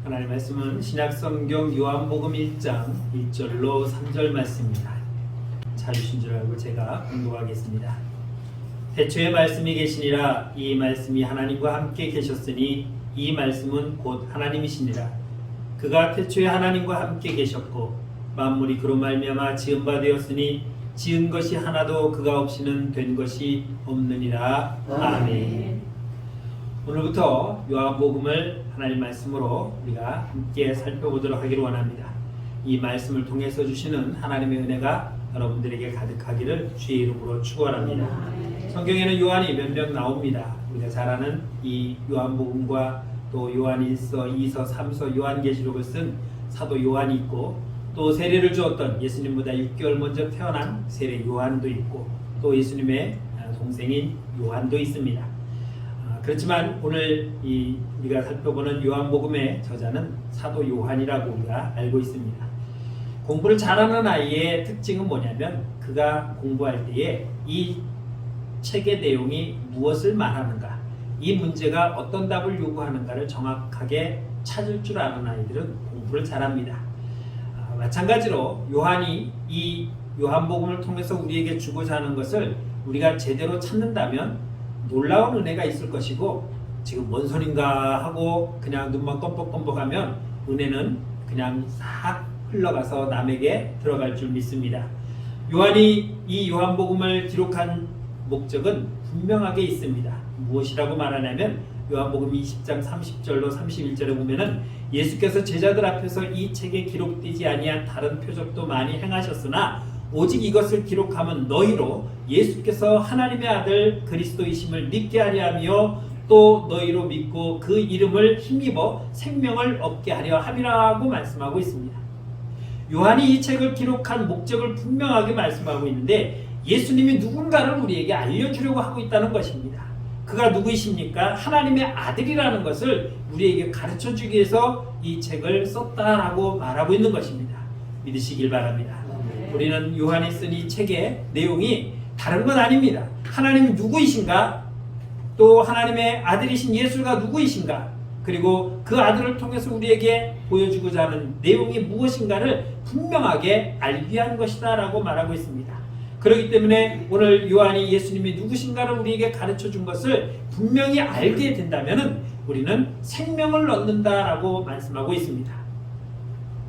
하나님의 말씀은 신약성경 요한복음 1장 1절로 3절 말씀입니다. 찾으신 줄 알고 제가 공독하겠습니다. 태초에 말씀이 계시니라. 이 말씀이 하나님과 함께 계셨으니 이 말씀은 곧 하나님이시니라. 그가 태초에 하나님과 함께 계셨고 만물이 그로 말미암아 지은 바 되었으니 지은 것이 하나도 그가 없이는 된 것이 없느니라. 아멘. 오늘부터 요한복음을 하나님 말씀으로 우리가 함께 살펴보도록 하기를 원합니다. 이 말씀을 통해서 주시는 하나님의 은혜가 여러분들에게 가득하기를 주의 이름으로 축원합니다. 성경에는 요한이 몇 명 나옵니다. 우리가 잘 아는 이 요한복음과 또 요한일서, 2서, 3서, 요한계시록을 쓴 사도 요한이 있고 또 세례를 주었던 예수님보다 6개월 먼저 태어난 세례 요한도 있고 또 예수님의 동생인 요한도 있습니다. 그렇지만 오늘 우리가 살펴보는 요한복음의 저자는 사도 요한이라고 우리가 알고 있습니다. 공부를 잘하는 아이의 특징은 뭐냐면 그가 공부할 때에 이 책의 내용이 무엇을 말하는가, 이 문제가 어떤 답을 요구하는가를 정확하게 찾을 줄 아는 아이들은 공부를 잘합니다. 마찬가지로 요한이 이 요한복음을 통해서 우리에게 주고자 하는 것을 우리가 제대로 찾는다면 놀라운 은혜가 있을 것이고, 지금 뭔 소린가 하고 그냥 눈만 껌뻑껌뻑하면 은혜는 그냥 싹 흘러가서 남에게 들어갈 줄 믿습니다. 요한이 이 요한복음을 기록한 목적은 분명하게 있습니다. 무엇이라고 말하냐면 요한복음 20장 30절로 31절에 보면은 예수께서 제자들 앞에서 이 책에 기록되지 아니한 다른 표적도 많이 행하셨으나 오직 이것을 기록하면 너희로 예수께서 하나님의 아들 그리스도이심을 믿게 하려 하며 또 너희로 믿고 그 이름을 힘입어 생명을 얻게 하려 함이라고 말씀하고 있습니다. 요한이 이 책을 기록한 목적을 분명하게 말씀하고 있는데 예수님이 누군가를 우리에게 알려주려고 하고 있다는 것입니다. 그가 누구이십니까? 하나님의 아들이라는 것을 우리에게 가르쳐주기 위해서 이 책을 썼다라고 말하고 있는 것입니다. 믿으시길 바랍니다. 우리는 요한이 쓴 이 책의 내용이 다른 건 아닙니다. 하나님이 누구이신가? 또 하나님의 아들이신 예수가 누구이신가? 그리고 그 아들을 통해서 우리에게 보여주고자 하는 내용이 무엇인가를 분명하게 알기 위한 것이다 라고 말하고 있습니다. 그렇기 때문에 오늘 요한이 예수님이 누구신가를 우리에게 가르쳐 준 것을 분명히 알게 된다면 우리는 생명을 얻는다라고 말씀하고 있습니다.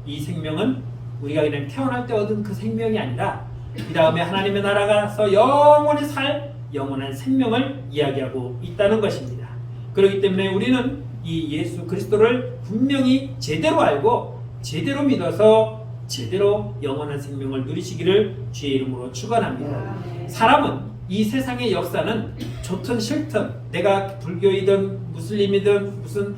이 생명은 우리가 그냥 태어날 때 얻은 그 생명이 아니라 이 다음에 하나님의 나라가서 영원히 살 영원한 생명을 이야기하고 있다는 것입니다. 그렇기 때문에 우리는 이 예수 그리스도를 분명히 제대로 알고 제대로 믿어서 제대로 영원한 생명을 누리시기를 주의 이름으로 축원합니다. 사람은 이 세상의 역사는 좋든 싫든 내가 불교이든 무슬림이든 무슨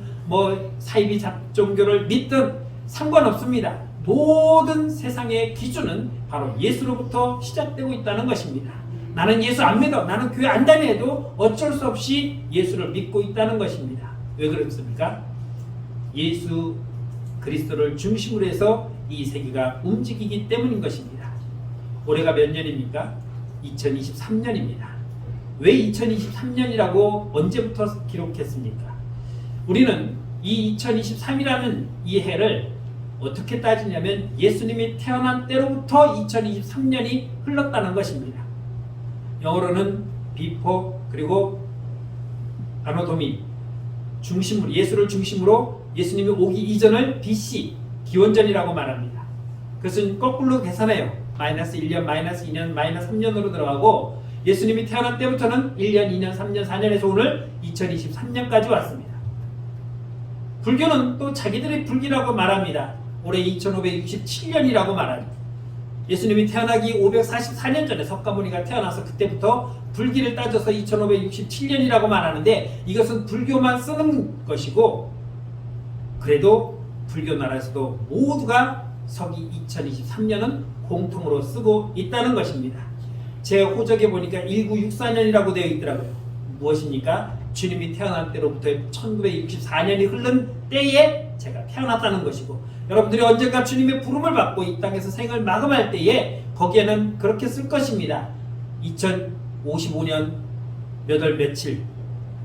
사이비 잡종교를 믿든 상관없습니다. 모든 세상의 기준은 바로 예수로부터 시작되고 있다는 것입니다. 나는 예수 안 믿어, 나는 교회 안 다녀도 어쩔 수 없이 예수를 믿고 있다는 것입니다. 왜 그렇습니까? 예수 그리스도를 중심으로 해서 이 세계가 움직이기 때문인 것입니다. 올해가 몇 년입니까? 2023년입니다. 왜 2023년이라고 언제부터 기록했습니까? 우리는 이 2023이라는 이 해를 어떻게 따지냐면 예수님이 태어난 때로부터 2023년이 흘렀다는 것입니다. 영어로는 before 그리고 아노도미 중심으로 예수를 중심으로 예수님이 오기 이전을 BC 기원전이라고 말합니다. 그것은 거꾸로 계산해요. 마이너스 1년, 마이너스 2년, 마이너스 3년으로 들어가고 예수님이 태어난 때부터는 1년, 2년, 3년, 4년에서 오늘 2023년까지 왔습니다. 불교는 또 자기들의 불기라고 말합니다. 올해 2567년이라고 말합니다. 예수님이 태어나기 544년 전에 석가모니가 태어나서 그때부터 불기를 따져서 2567년이라고 말하는데 이것은 불교만 쓰는 것이고 그래도 불교 나라에서도 모두가 서기 2023년은 공통으로 쓰고 있다는 것입니다. 제 호적에 보니까 1964년이라고 되어 있더라고요. 무엇입니까? 주님이 태어난 때로부터 1964년이 흐른 때에 제가 태어났다는 것이고 여러분들이 언젠가 주님의 부름을 받고 이 땅에서 생을 마감할 때에 거기에는 그렇게 쓸 것입니다. 2055년 몇 월 며칠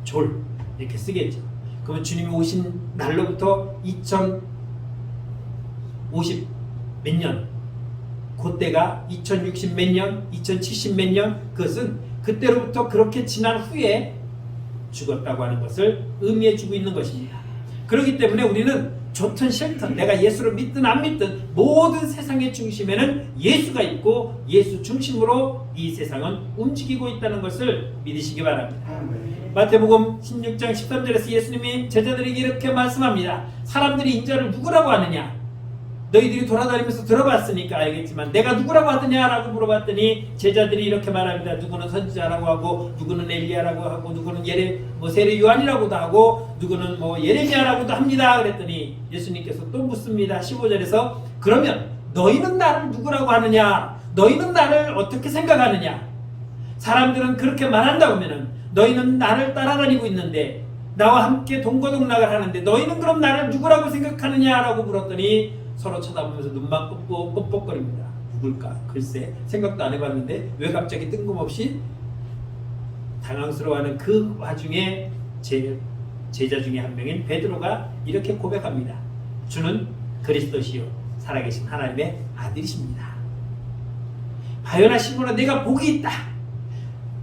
졸 이렇게 쓰겠죠. 그러면 주님이 오신 날로부터 2050 몇 년, 그때가 2060 몇 년, 2070 몇 년, 그것은 그때로부터 그렇게 지난 후에 죽었다고 하는 것을 의미해 주고 있는 것입니다. 그렇기 때문에 우리는 좋든 싫든 내가 예수를 믿든 안 믿든 모든 세상의 중심에는 예수가 있고 예수 중심으로 이 세상은 움직이고 있다는 것을 믿으시기 바랍니다. 마태복음 16장 13절에서 예수님이 제자들에게 이렇게 말씀합니다. 사람들이 인자를 누구라고 하느냐? 너희들이 돌아다니면서 들어봤으니까 알겠지만 내가 누구라고 하느냐라고 물어봤더니 제자들이 이렇게 말합니다. 누구는 선지자라고 하고 누구는 엘리야라고 하고 누구는 세례 요한이라고도 하고 누구는 예레미야라고도 합니다. 그랬더니 예수님께서 또 묻습니다. 15절에서 그러면 너희는 나를 누구라고 하느냐? 너희는 나를 어떻게 생각하느냐? 사람들은 그렇게 말한다고 하면은 너희는 나를 따라다니고 있는데 나와 함께 동거동락을 하는데 너희는 그럼 나를 누구라고 생각하느냐라고 물었더니 서로 쳐다보면서 눈만 끔뻑거립니다. 누굴까? 글쎄 생각도 안 해봤는데 왜 갑자기 뜬금없이 당황스러워하는 그 와중에 제자 중에 한 명인 베드로가 이렇게 고백합니다. 주는 그리스도시요 살아계신 하나님의 아들이십니다. 바요나 시몬아 내가 복이 있다.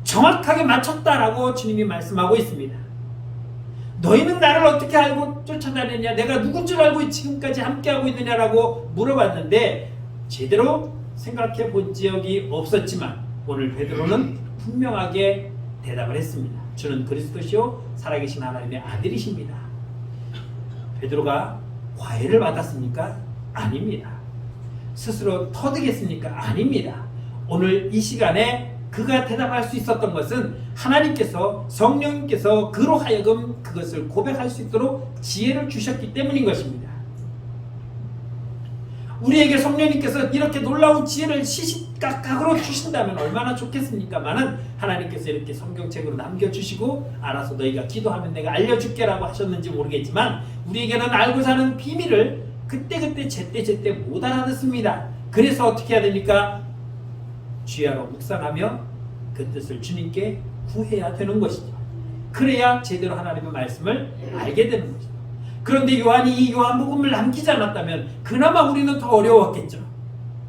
정확하게 맞췄다라고 주님이 말씀하고 있습니다. 너희는 나를 어떻게 알고 쫓아다녔냐? 내가 누군 줄 알고 지금까지 함께하고 있느냐라고 물어봤는데 제대로 생각해 본 적이 없었지만 오늘 베드로는 분명하게 대답을 했습니다. 주는 그리스도시요 살아계신 하나님의 아들이십니다. 베드로가 과외를 받았습니까? 아닙니다. 스스로 터득했습니까? 아닙니다. 오늘 이 시간에 그가 대답할 수 있었던 것은 하나님께서 성령님께서 그로 하여금 그것을 고백할 수 있도록 지혜를 주셨기 때문인 것입니다. 우리에게 성령님께서 이렇게 놀라운 지혜를 시시각각으로 주신다면 얼마나 좋겠습니까마는 하나님께서 이렇게 성경책으로 남겨주시고 알아서 너희가 기도하면 내가 알려줄게라고 하셨는지 모르겠지만 우리에게는 알고 사는 비밀을 그때그때 제때 못 알아듣습니다. 그래서 어떻게 해야 됩니까? 주야로 묵상하며 그 뜻을 주님께 구해야 되는 것이죠. 그래야 제대로 하나님의 말씀을 알게 되는 것이죠. 그런데 요한이 이 요한복음을 남기지 않았다면 그나마 우리는 더 어려웠겠죠.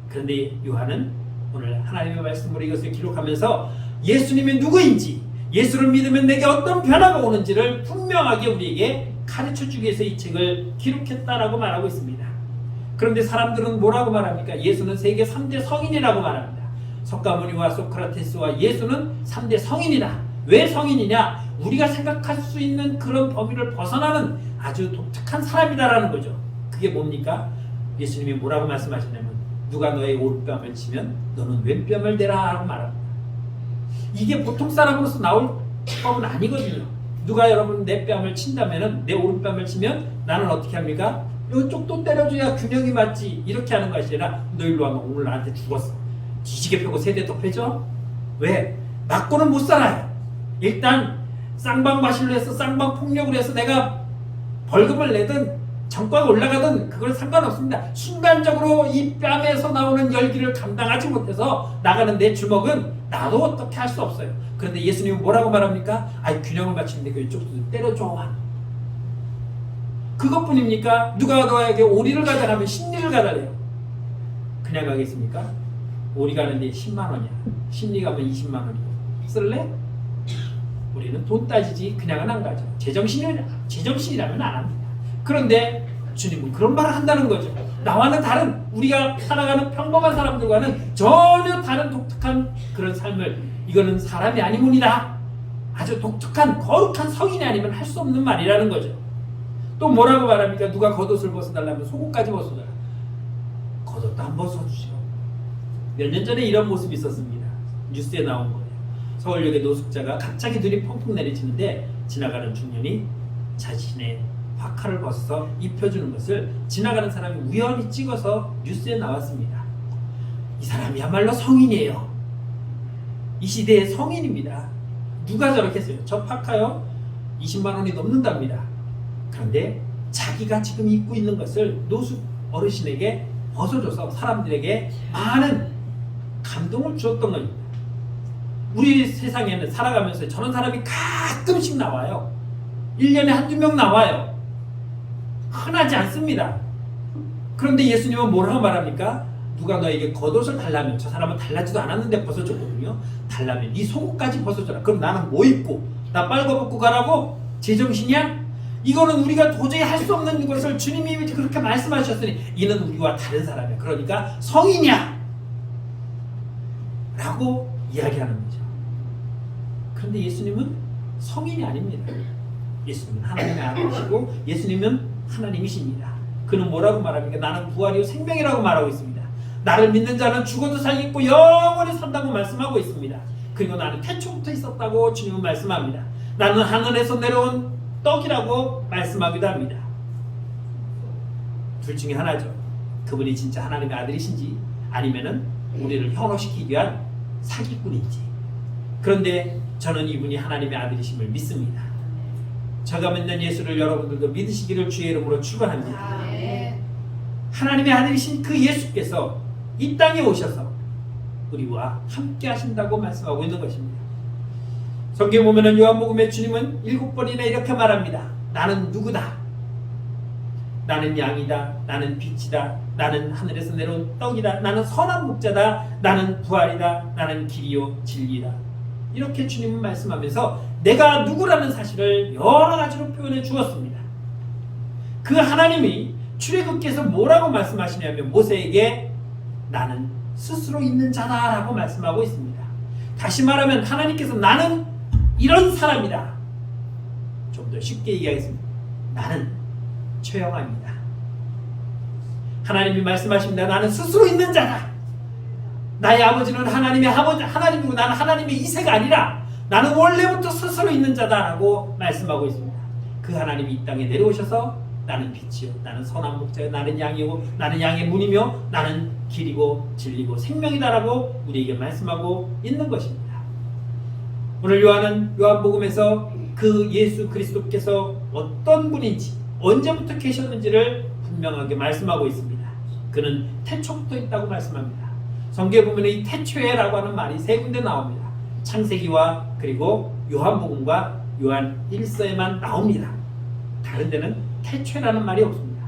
그런데 요한은 오늘 하나님의 말씀으로 이것을 기록하면서 예수님이 누구인지 예수를 믿으면 내게 어떤 변화가 오는지를 분명하게 우리에게 가르쳐주기 위해서 이 책을 기록했다라고 말하고 있습니다. 그런데 사람들은 뭐라고 말합니까? 예수는 세계 3대 성인이라고 말합니다. 석가모니와 소크라테스와 예수는 3대 성인이다. 왜 성인이냐? 우리가 생각할 수 있는 그런 범위를 벗어나는 아주 독특한 사람이다라는 거죠. 그게 뭡니까? 예수님이 뭐라고 말씀하시냐면 누가 너의 오른뺨을 치면 너는 왼뺨을 대라 라고 말합니다. 이게 보통 사람으로서 나올 법은 아니거든요. 누가 여러분 내 뺨을 친다면 내 오른뺨을 치면 나는 어떻게 합니까? 이쪽도 때려줘야 균형이 맞지 이렇게 하는 것이 아니라 너 일로 와면 오늘 나한테 죽었어. 뒤지게 펴고 세대 더 패죠? 왜? 맞고는 못 살아요. 일단 쌍방마실로 해서 쌍방폭력으로 해서 내가 벌금을 내든 정과가 올라가든 그건 상관없습니다. 순간적으로 이 뺨에서 나오는 열기를 감당하지 못해서 나가는 내 주먹은 나도 어떻게 할 수 없어요. 그런데 예수님은 뭐라고 말합니까? 아이 균형을 맞추는데 그 이쪽도 때려줘. 그것뿐입니까? 누가 너에게 오리를 가져가면 10리를 가져래요. 그냥 가겠습니까? 오리 가는데 10만 원이야. 10리 가면 20만 원이고. 쓸래? 우리는 돈 따지지 그냥은 안 가죠. 제정신이라면 안 합니다. 그런데 주님은 그런 말을 한다는 거죠. 나와는 다른 우리가 살아가는 평범한 사람들과는 전혀 다른 독특한 그런 삶을 이거는 사람이 아니문이다. 아주 독특한 거룩한 성인이 아니면 할 수 없는 말이라는 거죠. 또 뭐라고 말합니까? 누가 겉옷을 벗어달라면 속옷까지 벗어달라. 겉옷도 안 벗어주죠. 몇 년 전에 이런 모습이 있었습니다. 뉴스에 나온 거예요. 서울역의 노숙자가 갑자기 눈이 펑펑 내리치는데 지나가는 중년이 자신의 화카를 벗어서 입혀주는 것을 지나가는 사람이 우연히 찍어서 뉴스에 나왔습니다. 이 사람이야말로 성인이에요. 이 시대의 성인입니다. 누가 저렇게 했어요? 저 파카요? 20만 원이 넘는답니다. 그런데 자기가 지금 입고 있는 것을 노숙 어르신에게 벗어줘서 사람들에게 많은 감동을 주었던 겁니다. 우리 세상에는 살아가면서 저런 사람이 가끔씩 나와요. 1년에 한두 명 나와요. 흔하지 않습니다. 그런데 예수님은 뭐라고 말합니까? 누가 너에게 겉옷을 달라면, 저 사람은 달라지도 않았는데 벗어줬거든요. 달라면 네 속옷까지 벗어줘라. 그럼 나는 뭐 입고 나 빨가벗고 가라고? 제정신이야? 이거는 우리가 도저히 할 수 없는 것을 주님이 그렇게 말씀하셨으니 이는 우리와 다른 사람이야. 그러니까 성이냐? 라고 이야기하는 거죠. 그런데 예수님은 성인이 아닙니다. 예수님은 하나님의 아들이시고 예수님은 하나님이십니다. 그는 뭐라고 말합니까? 나는 부활이요 생명이라고 말하고 있습니다. 나를 믿는 자는 죽어도 살겠고 영원히 산다고 말씀하고 있습니다. 그리고 나는 태초부터 있었다고 주님은 말씀합니다. 나는 하늘에서 내려온 떡이라고 말씀하기도 합니다. 둘 중에 하나죠. 그분이 진짜 하나님의 아들이신지 아니면은 우리를 현혹시키기 위한 사기꾼인지. 그런데 저는 이분이 하나님의 아들이심을 믿습니다. 제가 믿는 예수를 여러분들도 믿으시기를 주의 이름으로 축원합니다. 하나님의 아들이신 그 예수께서 이 땅에 오셔서 우리와 함께 하신다고 말씀하고 있는 것입니다. 성경에 보면 요한복음에 주님은 7번이나 이렇게 말합니다. 나는 누구다? 나는 양이다. 나는 빛이다. 나는 하늘에서 내려온 떡이다. 나는 선한 목자다. 나는 부활이다. 나는 길이요 진리다. 이렇게 주님은 말씀하면서 내가 누구라는 사실을 여러 가지로 표현해 주었습니다. 그 하나님이 출애굽께서 뭐라고 말씀하시냐면 모세에게 나는 스스로 있는 자다라고 말씀하고 있습니다. 다시 말하면 하나님께서 나는 이런 사람이다. 좀 더 쉽게 얘기하겠습니다. 나는 최영아입니다. 하나님이 말씀하십니다. 나는 스스로 있는 자다. 나의 아버지는 하나님의 아버지, 하나님이고 나는 하나님의 이세가 아니라 나는 원래부터 스스로 있는 자다라고 말씀하고 있습니다. 그 하나님이 이 땅에 내려오셔서 나는 빛이요, 나는 선한 목자요, 나는 양이고, 나는 양의 문이며, 나는 길이고 진리고 생명이다라고 우리에게 말씀하고 있는 것입니다. 오늘 요한은 요한복음에서 그 예수 그리스도께서 어떤 분인지, 언제부터 계셨는지를 분명하게 말씀하고 있습니다. 그는 태초부터 있다고 말씀합니다. 성경에 보면 이 태초에라고 하는 말이 세 군데 나옵니다. 창세기와 그리고 요한복음과 요한 1서에만 나옵니다. 다른 데는 태초라는 말이 없습니다.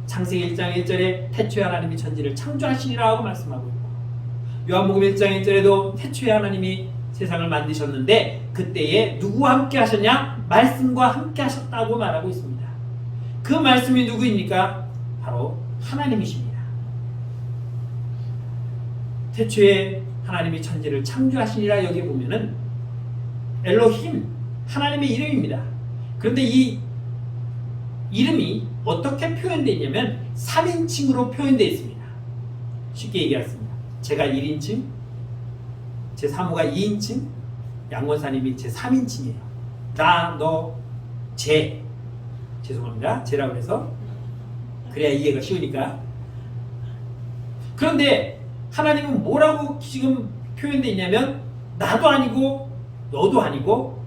창세기 1장 1절에 태초에 하나님이 천지를 창조하시니라 하고 말씀하고 있고, 요한복음 1장 1절에도 태초에 하나님이 세상을 만드셨는데 그때에 누구와 함께 하셨냐? 말씀과 함께 하셨다고 말하고 있습니다. 그 말씀이 누구입니까? 바로 하나님이십니다. 태초에 하나님이 천지를 창조하시니라 여기 보면은 엘로힘, 하나님의 이름입니다. 그런데 이 이름이 어떻게 표현되어 있냐면 3인칭으로 표현되어 있습니다. 쉽게 얘기하겠습니다. 제가 1인칭, 제 사모가 2인칭, 양권사님이 제 3인칭이에요. 나, 너, 제. 죄송합니다. 제라고 해서 그래야 이해가 쉬우니까. 그런데 하나님은 뭐라고 지금 표현되어 있냐면 나도 아니고 너도 아니고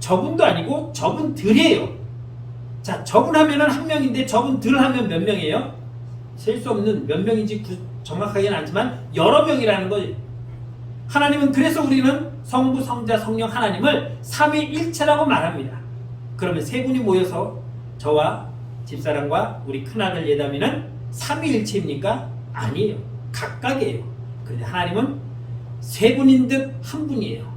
저분도 아니고 저분들이에요. 자, 저분 하면은 한 명인데 저분들 하면 몇 명이에요? 셀 수 없는 몇 명인지 정확하게는 않지만 여러 명이라는 거예요. 하나님은 그래서 우리는 성부, 성자, 성령 하나님을 삼위일체라고 말합니다. 그러면 세 분이 모여서 저와 집사람과 우리 큰아들 예담이는 삼위일체입니까? 아니에요. 각각이에요. 그런데 하나님은 세 분인 듯 한 분이에요.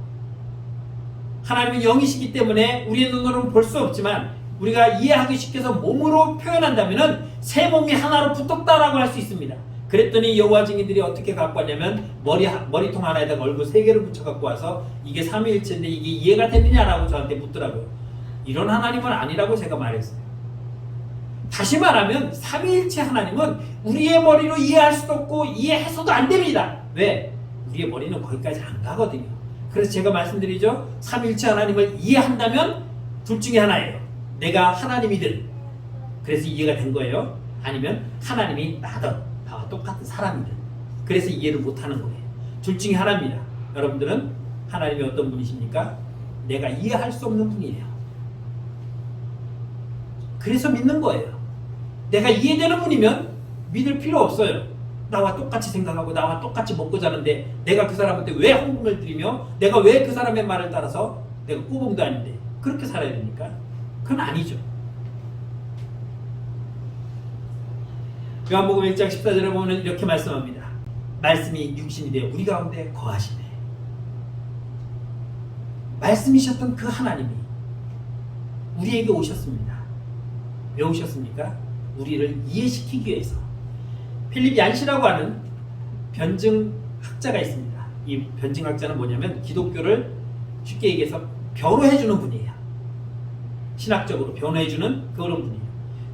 하나님은 영이시기 때문에 우리의 눈으로는 볼 수 없지만 우리가 이해하기 쉽게 해서 몸으로 표현한다면 세 몸이 하나로 붙었다라고 할 수 있습니다. 그랬더니 여호와 증인들이 어떻게 갖고 왔냐면 머리통 하나에다가 얼굴 3개를 붙여 갖고 와서 이게 삼위일체인데 이게 이해가 되느냐라고 저한테 묻더라고요. 이런 하나님은 아니라고 제가 말했어요. 다시 말하면 삼위일체 하나님은 우리의 머리로 이해할 수도 없고 이해해서도 안 됩니다. 왜? 우리의 머리는 거기까지 안 가거든요. 그래서 제가 말씀드리죠. 삼위일체 하나님을 이해한다면 둘 중에 하나예요. 내가 하나님이든 그래서 이해가 된 거예요. 아니면 하나님이 나와 똑같은 사람이든 그래서 이해를 못하는 거예요. 둘 중에 하나입니다. 여러분들은 하나님이 어떤 분이십니까? 내가 이해할 수 없는 분이에요. 그래서 믿는 거예요. 내가 이해되는 분이면 믿을 필요 없어요. 나와 똑같이 생각하고 나와 똑같이 먹고 자는데 내가 그 사람한테 왜 헌금을 드리며 내가 왜 그 사람의 말을 따라서 내가 꾸봉도 아닌데 그렇게 살아야 됩니까? 그건 아니죠. 요한복음 1장 14절에 보면 이렇게 말씀합니다. 말씀이 육신이 되어 우리 가운데 거하시네. 말씀이셨던 그 하나님이 우리에게 오셨습니다. 왜 오셨습니까? 우리를 이해시키기 위해서. 필립 얀시라고 하는 변증학자가 있습니다. 이 변증학자는 뭐냐면 기독교를 쉽게 얘기해서 변호해주는 분이에요. 신학적으로 변호해주는 그런 분이에요.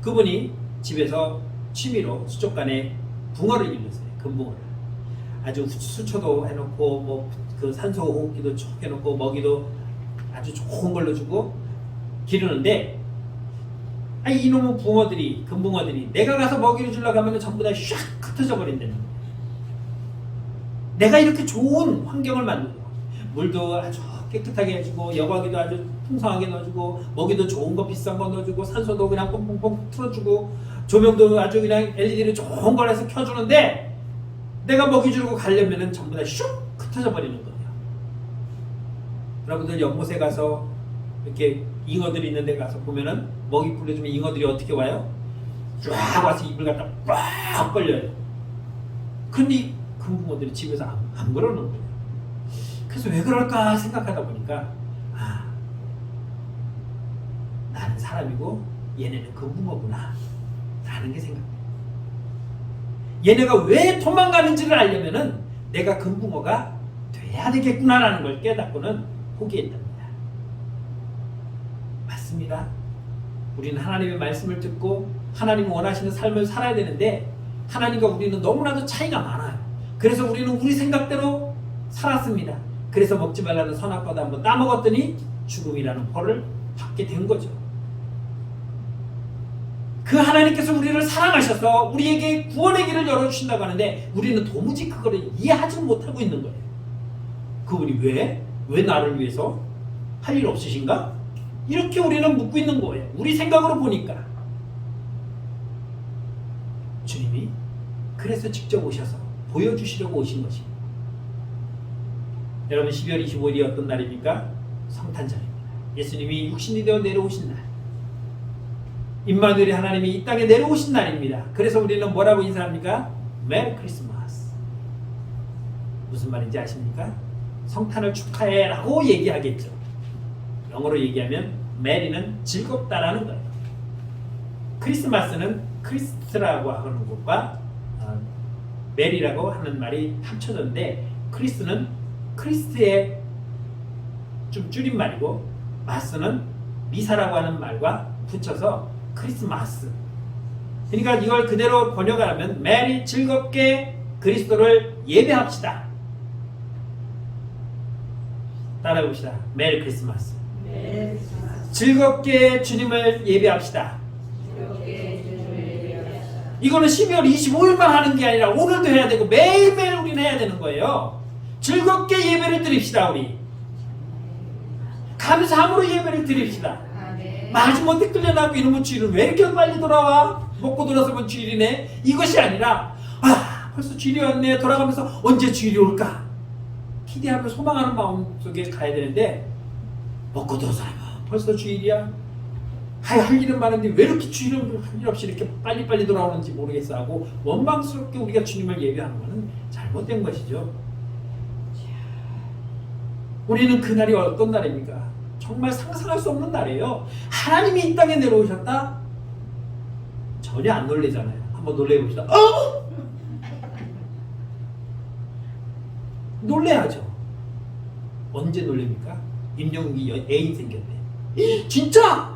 그분이 집에서 취미로 수족관에 붕어를 길렀어요. 금붕어를. 아주 수초도 해놓고 뭐 그 산소 호흡기도 쭉 해놓고 먹이도 아주 좋은 걸로 주고 기르는데, 아니 이놈의 붕어들이, 금붕어들이 내가 가서 먹이를 주려고 하면 전부 다 샥 흩어져 버린다는 거예요. 내가 이렇게 좋은 환경을 만들고 물도 아주 깨끗하게 해주고 여과기도 아주 풍성하게 넣어주고 먹이도 좋은 거 비싼 거 넣어주고 산소도 그냥 뽕뽕뽕 틀어주고 조명도 아주 그냥 LED를 좋은 걸 해서 켜주는데, 내가 먹이 주려고 가려면은 전부 다 슉 흩어져 버리는 거예요. 여러분들 연못에 가서 이렇게 잉어들이 있는 데 가서 보면은 먹이 뿌려주면 잉어들이 어떻게 와요? 쫙 와서 입을 갖다 빡 벌려요. 근데 이 금붕어들이 집에서 안 그러는 거예요. 그래서 왜 그럴까 생각하다 보니까, 아, 나는 사람이고 얘네는 금붕어구나 라는 게 생각돼요. 얘네가 왜 도망가는지를 알려면은 내가 금붕어가 돼야 되겠구나라는 걸 깨닫고는 포기했답니다. 맞습니다. 우리는 하나님의 말씀을 듣고 하나님이 원하시는 삶을 살아야 되는데, 하나님과 우리는 너무나도 차이가 많아요. 그래서 우리는 우리 생각대로 살았습니다. 그래서 먹지 말라는 선악과도 한번 따먹었더니 죽음이라는 벌을 받게 된 거죠. 그 하나님께서 우리를 사랑하셔서 우리에게 구원의 길을 열어주신다고 하는데, 우리는 도무지 그거를 이해하지 못하고 있는 거예요. 그분이 왜 나를 위해서 할 일 없으신가? 이렇게 우리는 묻고 있는 거예요. 우리 생각으로 보니까. 주님이 그래서 직접 오셔서 보여주시려고 오신 것입니다. 여러분, 12월 25일이 어떤 날입니까? 성탄절입니다. 예수님이 육신이 되어 내려오신 날, 임마누엘이 하나님이 이 땅에 내려오신 날입니다. 그래서 우리는 뭐라고 인사합니까? 메리 크리스마스. 무슨 말인지 아십니까? 성탄을 축하해 라고 얘기하겠죠. 영어로 얘기하면 메리는 즐겁다라는 거예요. 크리스마스는 크리스트라고 하는 것과 메리라고 하는 말이 합쳐졌는데, 크리스는 크리스트의 좀 줄임말이고, 마스는 미사라고 하는 말과 붙여서 크리스마스. 그러니까 이걸 그대로 번역하면 메리 즐겁게 그리스도를 예배합시다. 따라해봅시다. 메리 크리스마스. 즐겁게 주님을 예배합시다. 이거는 12월 25일만 하는 게 아니라 오늘도 해야 되고 매일매일 우리는 해야 되는 거예요. 즐겁게 예배를 드립시다. 우리 감사함으로 예배를 드립시다. 마지못해 끌려나고 이놈의 주일은 왜 이렇게 빨리 돌아와? 먹고 돌아서면 주일이네. 이것이 아니라, 아, 벌써 주일이 왔네. 돌아가면서 언제 주일이 올까? 기대하며 소망하는 마음 속에 가야 되는데, 먹고 돌아서면 벌써 주일이야? 할 일은 많은데 왜 이렇게 주일은 할 일 없이 이렇게 빨리빨리 돌아오는지 모르겠어 하고 원망스럽게 우리가 주님을 예배하는 것은 잘못된 것이죠. 우리는 그날이 어떤 날입니까? 정말 상상할 수 없는 날이에요. 하나님이 이 땅에 내려오셨다? 전혀 안 놀래잖아요. 한번 놀래봅시다. 놀래야죠. 언제 놀랍니까? 임영웅이 애인 생겼네. 진짜?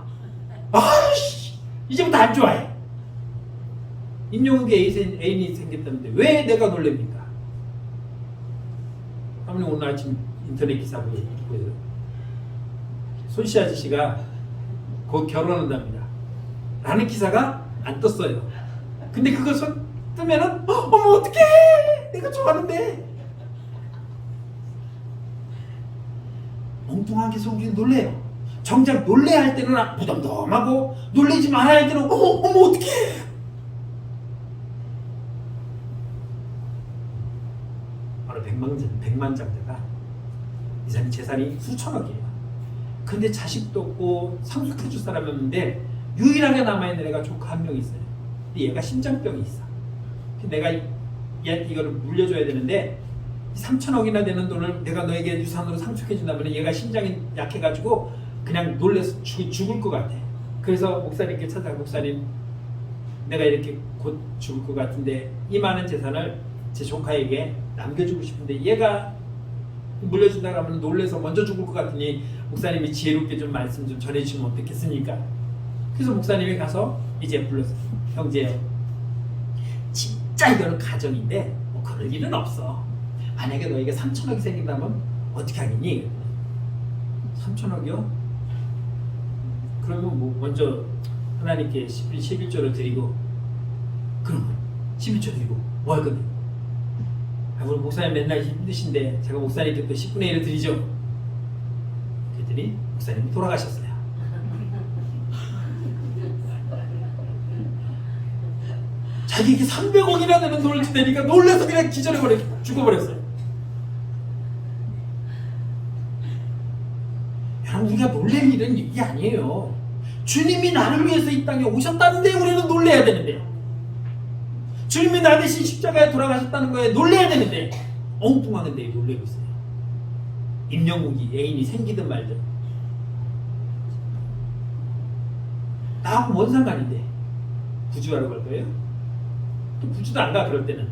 아이씨, 이제부터 안 좋아해. 임영웅이 애인이 생겼다는데 왜 내가 놀랍니까? 아무리 오늘 아침 인터넷 기사 보여요. 손씨 아저씨가 곧 결혼한답니다 라는 기사가 안 떴어요. 근데 그것을 뜨면은 어머 어떡해, 내가 좋아하는데. 엉뚱한 게서 우리는 놀래요. 정작 놀래야 할 때는 무덤덤하고 놀래지 말아야 할 때는 어머 어떡해. 바로 백만장자가 이 사람이 재산이 수천억이에요. 근데 자식도 없고 상속해 줄 사람이 없는데 유일하게 남아있는 애가 조카 한 명 있어요. 근데 얘가 심장병이 있어. 내가 얘한테 이거를 물려줘야 되는데 3천억이나 되는 돈을 내가 너에게 유산으로 상속해 준다면 얘가 심장이 약해가지고 그냥 놀라서 죽을 것 같아. 그래서 목사님께 찾아가, 목사님 내가 이렇게 곧 죽을 것 같은데 이 많은 재산을 제 조카에게 남겨주고 싶은데 얘가 물려준다고 하면 놀라서 먼저 죽을 것 같으니 목사님이 지혜롭게 좀 말씀 좀 전해주시면 어떻겠습니까? 그래서 목사님이 가서 이제 불렀어요. 형제요, 진짜 이거는 가정인데 뭐 그럴 일은 없어. 만약에 너에게 3천억이 생긴다면 어떻게 하겠니? 3천억이요? 그러면 뭐 먼저 하나님께 11조를 드리고, 그러면 11조 드리고 뭐 할 건데? 우리 목사님 맨날 힘드신데 제가 목사님께 또 10분의 1을 드리죠. 그랬더니 목사님이 돌아가셨어요. 자기에게 300억이나 되는 돈을 주다니까 놀라서 그냥 죽어버렸어요. 여러분, 우리가 놀랄 일은 이게 아니에요. 주님이 나를 위해서 이 땅에 오셨다는데 우리는 놀라야 되는데, 주님이 나 대신 십자가에 돌아가셨다는 거에 놀라야 되는데 엉뚱한 건데 놀라고 있어요. 임영웅이 애인이 생기든 말든 나하고 뭔 상관인데 구주하러 갈 거예요? 또 구주도 안 가. 그럴 때는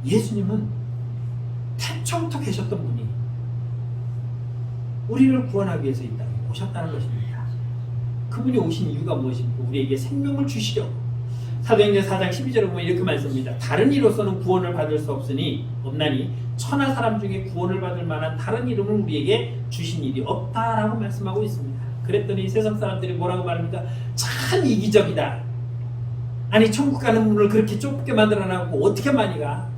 예수님은 태초부터 계셨던 분이 우리를 구원하기 위해서 이 땅에 오셨다는 것입니다. 그분이 오신 이유가 무엇입니까? 우리에게 생명을 주시려고. 사도행전 4장 12절에 보면 이렇게 말씀합니다. 다른 이로서는 구원을 받을 수 없나니 천하 사람 중에 구원을 받을 만한 다른 이름을 우리에게 주신 일이 없다라고 말씀하고 있습니다. 그랬더니 세상 사람들이 뭐라고 말합니까? 참 이기적이다. 아니 천국 가는 문을 그렇게 좁게 만들어놨고 어떻게 많이 가?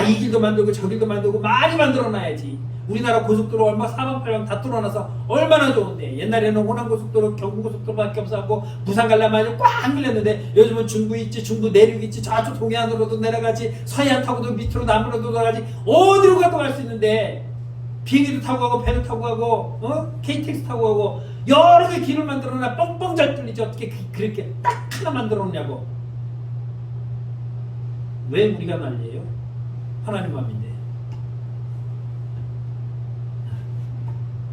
이 길도 만들고 저 길도 만들고 많이 만들어놔야지. 우리나라 고속도로 얼마 4만 8만 다 뚫어놔서 얼마나 좋은데, 옛날에는 호남고속도로 경부고속도로밖에 없었고 부산 가려면 꽉 밀렸는데 요즘은 중부 있지, 중부 내륙 있지, 저쪽 동해안으로도 내려가지, 서해안 타고도 밑으로 남으로도 들어가지, 어디로 가도 갈 수 있는데 비행기도 타고 가고 배도 타고 가고 KTX 타고 가고 여러 개 길을 만들어놔. 뻥뻥 잘 뚫리지. 어떻게 그렇게 딱 하나 만들어놓냐고. 왜 우리가 난리예요? 하나님 마음인데.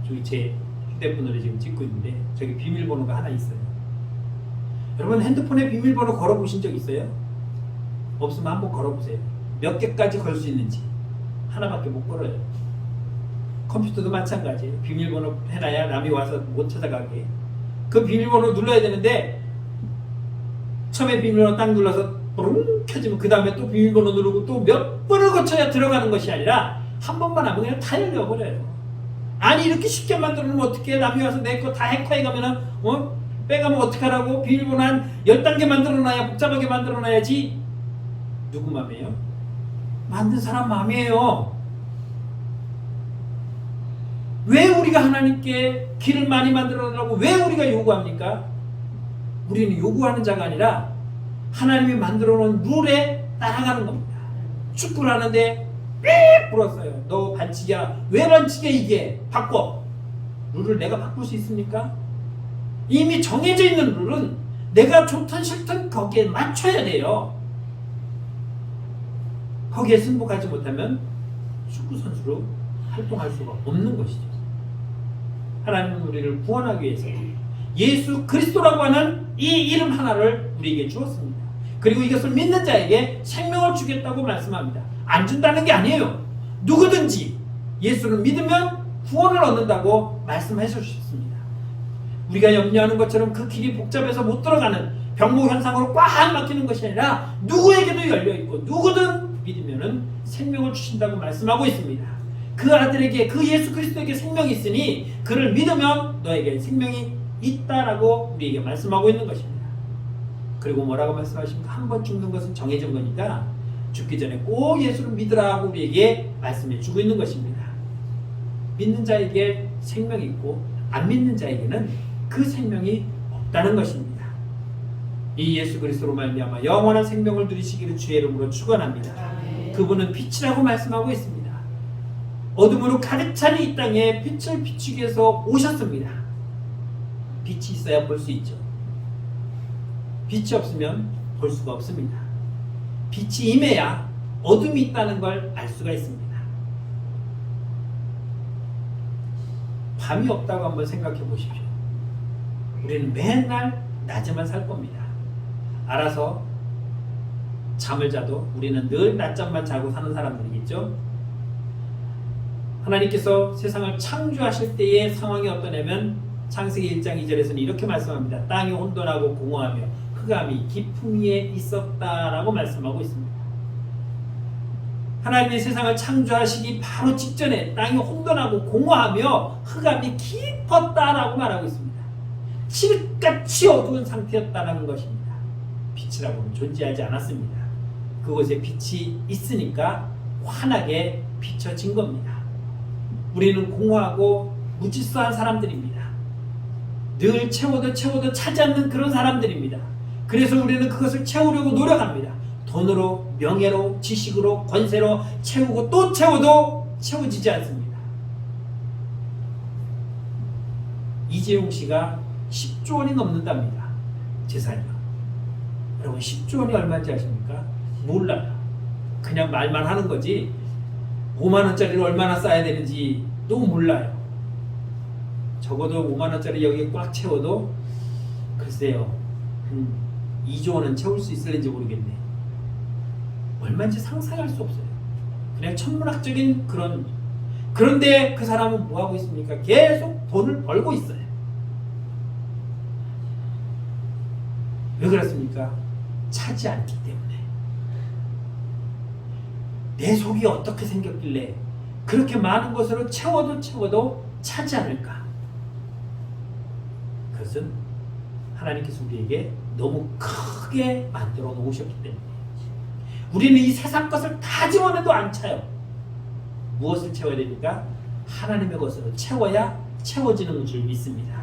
저기 제 휴대폰으로 지금 찍고 있는데 저기 비밀번호가 하나 있어요. 여러분 핸드폰에 비밀번호 걸어보신 적 있어요? 없으면 한번 걸어보세요. 몇 개까지 걸 수 있는지. 하나밖에 못 걸어요. 컴퓨터도 마찬가지예요. 비밀번호 해놔야 남이 와서 못 찾아가게. 그 비밀번호 눌러야 되는데 처음에 비밀번호 딱 눌러서 뿡 켜지면 그 다음에 또 비밀번호 누르고 또 몇 번을 거쳐야 들어가는 것이 아니라 한 번만 하면 그냥 다 열려버려요. 아니 이렇게 쉽게 만들어 놓으면 어떡해. 남이 와서 내 거 다 해커해 가면은 빼가면 어떡하라고. 비밀번호 한 10단계 만들어 놔야 복잡하게 만들어 놔야지. 누구 맘이에요? 만든 사람 맘이에요. 왜 우리가 하나님께 길을 많이 만들어 놓으라고 왜 우리가 요구합니까? 우리는 요구하는 자가 아니라 하나님이 만들어 놓은 룰에 따라가는 겁니다. 축구를 하는데 삑 불었어요. 너 반칙이야. 왜 반칙이야 이게? 바꿔. 룰을 내가 바꿀 수 있습니까? 이미 정해져 있는 룰은 내가 좋든 싫든 거기에 맞춰야 돼요. 거기에 승복하지 못하면 축구 선수로 활동할 수가 없는 것이죠. 하나님은 우리를 구원하기 위해서 예수 그리스도라고 하는 이 이름 하나를 우리에게 주었습니다. 그리고 이것을 믿는 자에게 생명을 주겠다고 말씀합니다. 안 준다는 게 아니에요. 누구든지 예수를 믿으면 구원을 얻는다고 말씀해 주셨습니다. 우리가 염려하는 것처럼 그 길이 복잡해서 못 들어가는 병목 현상으로 꽉 막히는 것이 아니라 누구에게도 열려있고 누구든 믿으면 생명을 주신다고 말씀하고 있습니다. 그 아들에게, 그 예수 그리스도에게 생명이 있으니 그를 믿으면 너에게 생명이 있다라고 우리에게 말씀하고 있는 것입니다. 그리고 뭐라고 말씀하십니까? 한 번 죽는 것은 정해진 거니까 죽기 전에 꼭 예수를 믿으라고 우리에게 말씀해 주고 있는 것입니다. 믿는 자에게 생명이 있고 안 믿는 자에게는 그 생명이 없다는 것입니다. 이 예수 그리스도로 말미암아 영원한 생명을 누리시기를 주의 이름으로 축원합니다. 그분은 빛이라고 말씀하고 있습니다. 어둠으로 가득 찬 이 땅에 빛을 비추기 위해서 오셨습니다. 빛이 있어야 볼 수 있죠. 빛이 없으면 볼 수가 없습니다. 빛이 임해야 어둠이 있다는 걸 알 수가 있습니다. 밤이 없다고 한번 생각해 보십시오. 우리는 맨날 낮에만 살 겁니다. 알아서 잠을 자도 우리는 늘 낮잠만 자고 사는 사람들이겠죠. 하나님께서 세상을 창조하실 때의 상황이 어떠냐면 창세기 1장 2절에서는 이렇게 말씀합니다. 땅이 혼돈하고 공허하며 흑암이 깊음 위에 있었다라고 말씀하고 있습니다. 하나님이 세상을 창조하시기 바로 직전에 땅이 혼돈하고 공허하며 흑암이 깊었다라고 말하고 있습니다. 칠흑같이 어두운 상태였다는 것입니다. 빛이라고는 존재하지 않았습니다. 그곳에 빛이 있으니까 환하게 비춰진 겁니다. 우리는 공허하고 무질서한 사람들입니다. 늘 채워도 차지 않는 그런 사람들입니다. 그래서 우리는 그것을 채우려고 노력합니다. 돈으로, 명예로, 지식으로, 권세로 채우고 또 채워도 채워지지 않습니다. 이재용 씨가 10조 원이 넘는답니다. 재산이요. 여러분 10조 원이 얼마인지 아십니까? 몰라요. 그냥 말만 하는 거지 5만 원짜리를 얼마나 쌓아야 되는지 또 몰라요. 적어도 5만 원짜리 여기에 꽉 채워도 글쎄요 2조 원은 채울 수 있을는지 모르겠네. 얼마인지 상상할 수 없어요. 그냥 천문학적인 그런데 그 사람은 뭐 하고 있습니까? 계속 돈을 벌고 있어요. 왜 그렇습니까? 차지 않기 때문에. 내 속이 어떻게 생겼길래 그렇게 많은 것으로 채워도 차지 않을까? 그것은 하나님께서 우리에게 너무 크게 만들어 놓으셨기 때문에. 우리는 이 세상 것을 다 지원해도 안 차요. 무엇을 채워야 됩니까? 하나님의 것으로 채워야 채워지는 줄 믿습니다.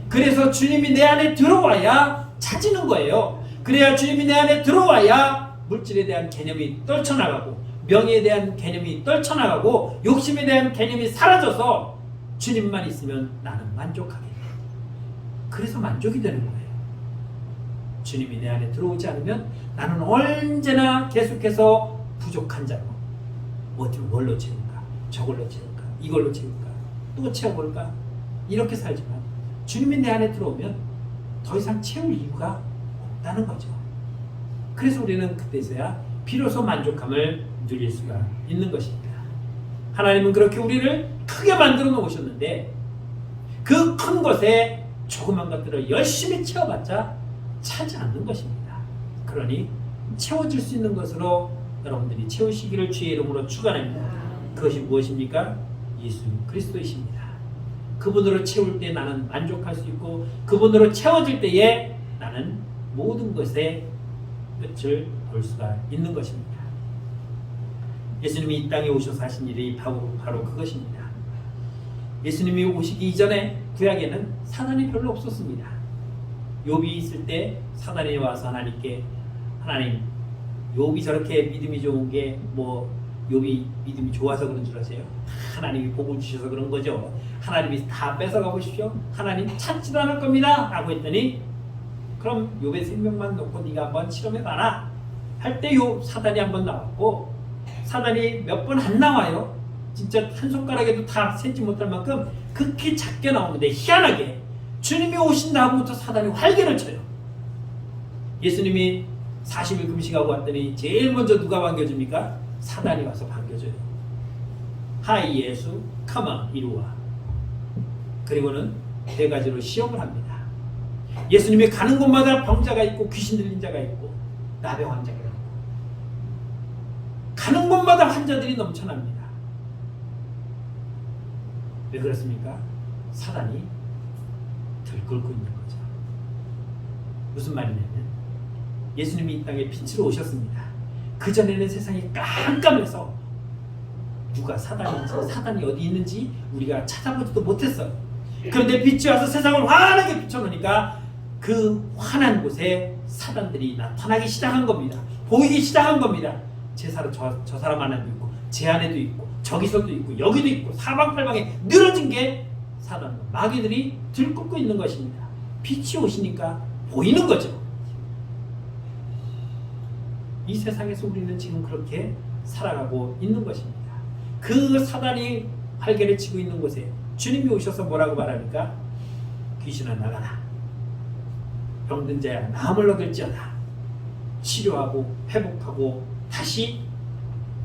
그래서 주님이 내 안에 들어와야 차지는 거예요. 그래야 주님이 내 안에 들어와야 물질에 대한 개념이 떨쳐나가고 명예에 대한 개념이 떨쳐나가고 욕심에 대한 개념이 사라져서 주님만 있으면 나는 만족하게 돼요. 그래서 만족이 되는 거예요. 주님이 내 안에 들어오지 않으면 나는 언제나 계속해서 부족한 자로 뭘로 채울까? 저걸로 채울까? 이걸로 채울까? 또 채워볼까? 이렇게 살지만 주님이 내 안에 들어오면 더 이상 채울 이유가 없다는 거죠. 그래서 우리는 그때서야 비로소 만족함을 누릴 수가 있는 것입니다. 하나님은 그렇게 우리를 크게 만들어 놓으셨는데 그 큰 것에 조그만 것들을 열심히 채워봤자 차지 않는 것입니다. 그러니 채워질 수 있는 것으로 여러분들이 채우시기를 주의 이름으로 축원합니다. 그것이 무엇입니까? 예수 그리스도이십니다. 그분으로 채울 때 나는 만족할 수 있고 그분으로 채워질 때에 나는 모든 것의 끝을 볼 수가 있는 것입니다. 예수님이 이 땅에 오셔서 하신 일이 바로 그것입니다. 예수님이 오시기 이전에 구약에는 사단이 별로 없었습니다. 욥이 있을 때 사단이 와서 하나님께 하나님 욥이 저렇게 믿음이 좋은 게 뭐 욥이 믿음이 좋아서 그런 줄 아세요? 하나님이 복을 주셔서 그런 거죠. 하나님이 다 뺏어가 보십시오. 하나님 찾지도 않을 겁니다. 라고 했더니 그럼 욥의 생명만 놓고 네가 한번 실험해 봐라. 할 때 사단이 한번 나왔고 사단이 몇 번 안 나와요. 진짜 한 손가락에도 다 세지 못할 만큼 극히 작게 나오는데 희한하게 주님이 오신 다음부터 사단이 활개를 쳐요. 예수님이 40일 금식하고 왔더니 제일 먼저 누가 반겨줍니까? 사단이 와서 반겨줘요. 하이 예수, 컴온 이리 와. 그리고는 네 가지로 시험을 합니다. 예수님이 가는 곳마다 병자가 있고 귀신 들린 자가 있고 나병 환자가 있고 가는 곳마다 환자들이 넘쳐납니다. 왜 그렇습니까? 사단이 들끓고 있는 거죠. 무슨 말이냐면 예수님이 이 땅에 빛으로 오셨습니다. 그전에는 세상이 깜깜해서 누가 사단이 어디 있는지 우리가 찾아보지도 못했어요. 그런데 빛이 와서 세상을 환하게 비춰놓으니까 그 환한 곳에 사단들이 나타나기 시작한 겁니다. 보이기 시작한 겁니다. 저 사람 안에도 있고 제 안에도 있고 저기서도 있고 여기도 있고 사방팔방에 늘어진 게 사단과 마귀들이 들끓고 있는 것입니다. 빛이 오시니까 보이는 거죠. 이 세상에서 우리는 지금 그렇게 살아가고 있는 것입니다. 그 사단이 활개를 치고 있는 곳에 주님이 오셔서 뭐라고 말합니까? 귀신아 나가라. 병든 자야 나음을 얻을지어다. 치료하고 회복하고 다시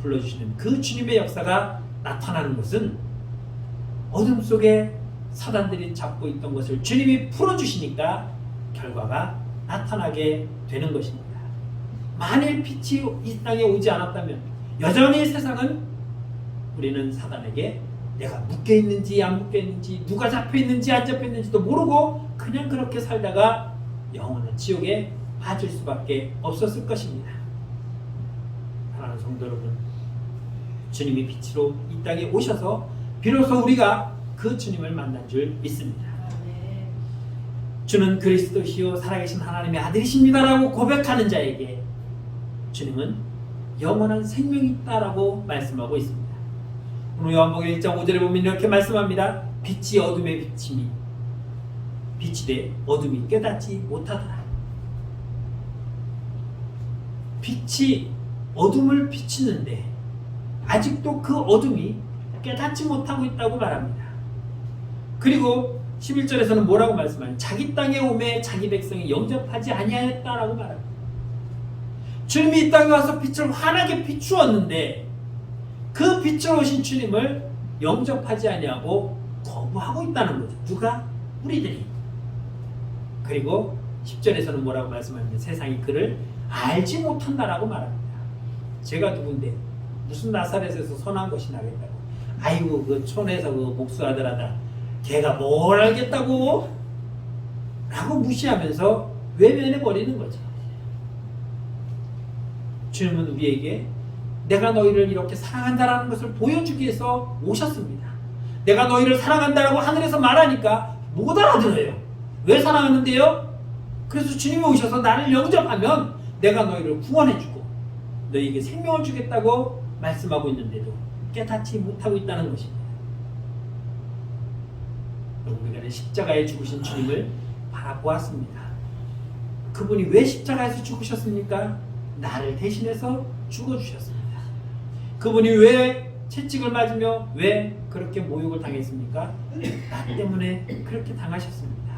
불러주시는 그 주님의 역사가 나타나는 것은 어둠 속에 사단들이 잡고 있던 것을 주님이 풀어주시니까 결과가 나타나게 되는 것입니다. 만일 빛이 이 땅에 오지 않았다면 여전히 세상은 우리는 사단에게 내가 묶여있는지 안 묶여있는지 누가 잡혀있는지 안 잡혀있는지도 모르고 그냥 그렇게 살다가 영원한 지옥에 빠질 수밖에 없었을 것입니다. 사랑하는 성도 여러분, 주님이 빛으로 이 땅에 오셔서 비로소 우리가 그 주님을 만난 줄 믿습니다. 주는 그리스도시요 살아계신 하나님의 아들이십니다라고 고백하는 자에게 주님은 영원한 생명이 있다라고 말씀하고 있습니다. 오늘 요한복음 1장 5절에 보면 이렇게 말씀합니다. 빛이 어둠에 비침이 빛이되 어둠이 깨닫지 못하더라. 빛이 어둠을 비치는데 아직도 그 어둠이 깨닫지 못하고 있다고 말합니다. 그리고 11절에서는 뭐라고 말씀하냐? 자기 땅에 오매 자기 백성이 영접하지 아니하였다라고 말합니다. 주님이 이 땅에 와서 빛을 환하게 비추었는데 그 빛으로 오신 주님을 영접하지 아니하고 거부하고 있다는 거죠. 누가? 우리들이. 그리고 10절에서는 뭐라고 말씀하냐면 세상이 그를 알지 못한다라고 말합니다. 제가 누군데 무슨 나사렛에서 선한 것이 나겠다고. 아이고 그 촌에서 그 목수아들하다 걔가 뭘 알겠다고? 라고 무시하면서 외면해버리는 거죠. 주님은 우리에게 내가 너희를 이렇게 사랑한다라는 것을 보여주기 위해서 오셨습니다. 내가 너희를 사랑한다라고 하늘에서 말하니까 못 알아들어요. 왜 사랑하는데요? 그래서 주님이 오셔서 나를 영접하면 내가 너희를 구원해주고 너희에게 생명을 주겠다고 말씀하고 있는데도 깨닫지 못하고 있다는 것입니다. 우리가 십자가에 죽으신 주님을 바라보았습니다. 그분이 왜 십자가에서 죽으셨습니까? 나를 대신해서 죽어주셨습니다. 그분이 왜 채찍을 맞으며 왜 그렇게 모욕을 당했습니까? 나 때문에 그렇게 당하셨습니다.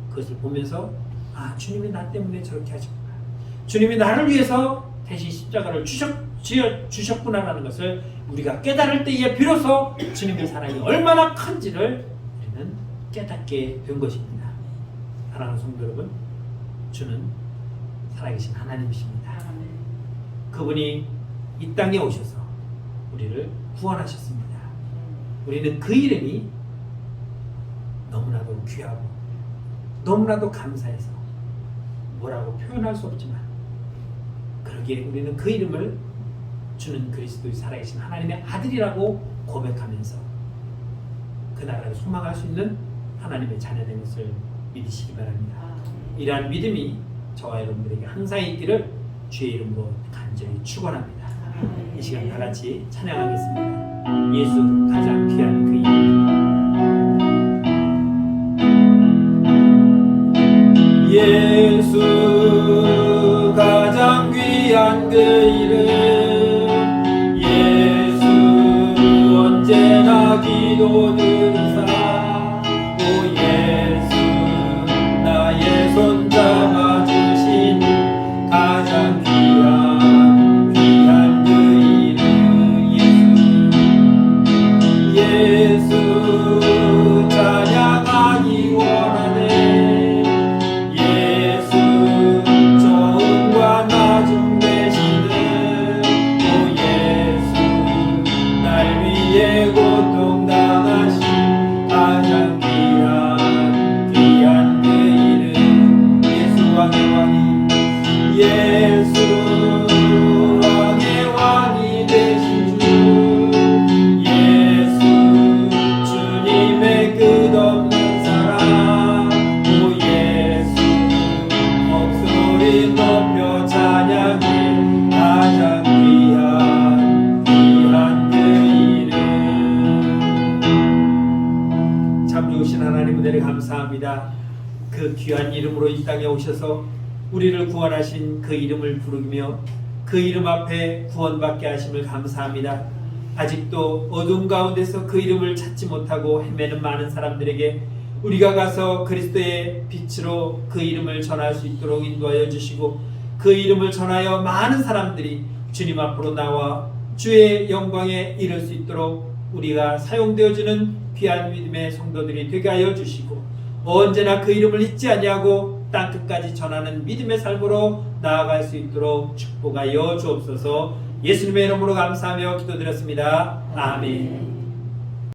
그것을 보면서 아, 주님이 나 때문에 저렇게 하셨구나. 주님이 나를 위해서 대신 십자가를 주셨구나라는 것을 우리가 깨달을 때에 비로소 주님의 사랑이 얼마나 큰지를 우리는 깨닫게 된 것입니다. 사랑하는 성도 여러분, 주는 살아계신 하나님이십니다. 그분이 이 땅에 오셔서 우리를 구원하셨습니다. 우리는 그 이름이 너무나도 귀하고 너무나도 감사해서 뭐라고 표현할 수 없지만 그러기에 우리는 그 이름을 주는 그리스도의 살아계신 하나님의 아들이라고 고백하면서 그 나라를 소망할 수 있는 하나님의 자녀된 것을 믿으시기 바랍니다. 이러한 믿음이 저와 여러분들에게 항상 있기를 주의 이름으로 간절히 축원합니다. 이 시간 다 같이 찬양하겠습니다. 예수 가장 귀한 그 이름. 예수 가장 귀한 그 이름. 예수 언제나 기도 들으사. 오 예수 나의 손 잡아주신 가장 귀한 그 이름. 예수 찬양하기 원하네. 예수 좋음과 나중 되시는 감사합니다. 그 귀한 이름으로 이 땅에 오셔서 우리를 구원하신 그 이름을 부르며 그 이름 앞에 구원받게 하심을 감사합니다. 아직도 어둠 가운데서 그 이름을 찾지 못하고 헤매는 많은 사람들에게 우리가 가서 그리스도의 빛으로 그 이름을 전할 수 있도록 인도하여 주시고 그 이름을 전하여 많은 사람들이 주님 앞으로 나와 주의 영광에 이를 수 있도록 우리가 사용되어지는 귀한 믿음의 성도들이 되게 하여 주시고 언제나 그 이름을 잊지 아니하고 땅끝까지 전하는 믿음의 삶으로 나아갈 수 있도록 축복하여 주옵소서. 예수님의 이름으로 감사하며 기도드렸습니다. 아멘.